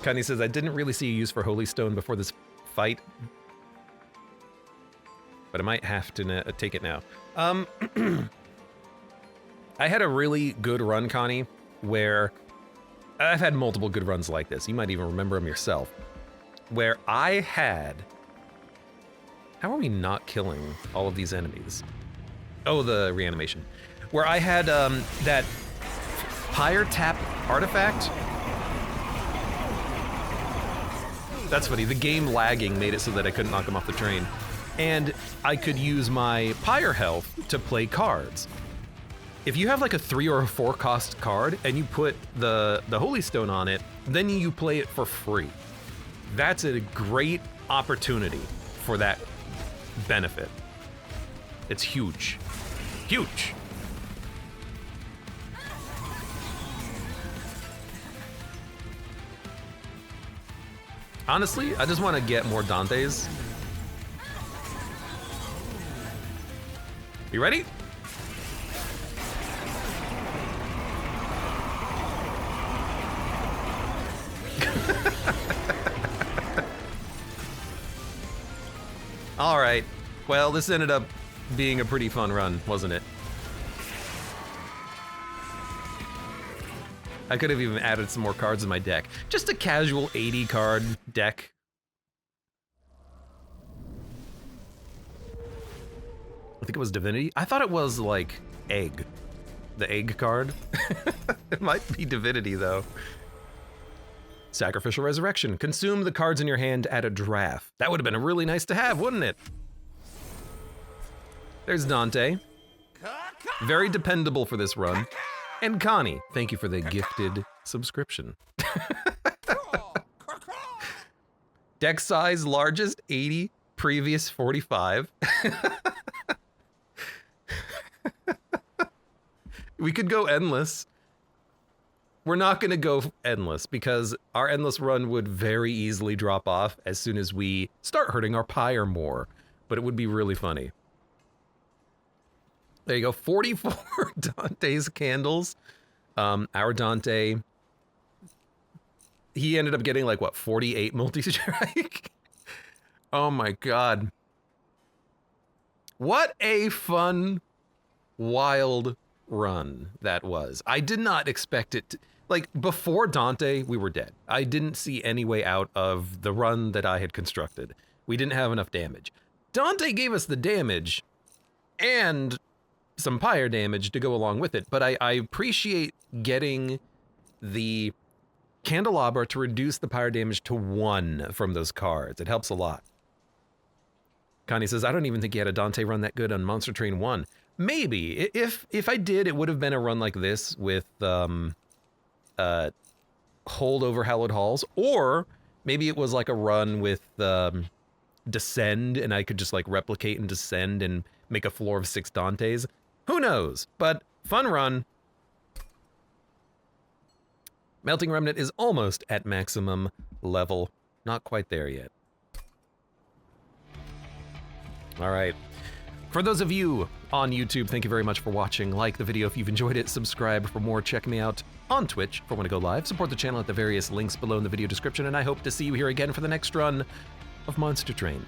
Speaker 1: Connie says, I didn't really see a use for Holy Stone before this fight, but I might have to take it now. I had a really good run, Connie, where I've had multiple good runs like this. You might even remember them yourself, where I had... How are we not killing all of these enemies? Oh, the reanimation. Where I had that Pyre tap artifact. That's funny. The game lagging made it so that I couldn't knock him off the train. And I could use my Pyre health to play cards. If you have like a 3 or a 4 cost card and you put the Holy Stone on it, then you play it for free. That's a great opportunity for that benefit. It's huge. Huge. Honestly, I just want to get more Dantes. You ready? All right. Well, this ended up being a pretty fun run, wasn't it? I could have even added some more cards in my deck. Just a casual 80 card deck. I think it was Divinity. I thought it was like Egg. The Egg card. It might be Divinity though. Sacrificial Resurrection. Consume the cards in your hand at a draft. That would have been really nice to have, wouldn't it? There's Dante. Very dependable for this run. And Connie, thank you for the gifted subscription. Deck size largest 80, previous 45. We could go endless. We're not going to go endless because our endless run would very easily drop off as soon as we start hurting our Pyre more, but it would be really funny. There you go, 44 Dante's candles. Our Dante, he ended up getting like, what, 48 multi-strike? Oh my God. What a fun, wild run that was. I did not expect it to, like, before Dante, we were dead. I didn't see any way out of the run that I had constructed. We didn't have enough damage. Dante gave us the damage and some Pyre damage to go along with it, but I appreciate getting the Candelabra to reduce the Pyre damage to 1 from those cards. It helps a lot. Connie says, I don't even think you had a Dante run that good on Monster Train 1. Maybe. If I did, it would have been a run like this with Hold over Hallowed Halls, or maybe it was like a run with Descend, and I could just like replicate and Descend and make a floor of 6 Dantes. Who knows? But fun run. Melting Remnant is almost at maximum level. Not quite there yet. All right. For those of you on YouTube, thank you very much for watching. Like the video if you've enjoyed it. Subscribe for more. Check me out on Twitch for when I go live. Support the channel at the various links below in the video description, and I hope to see you here again for the next run of Monster Train.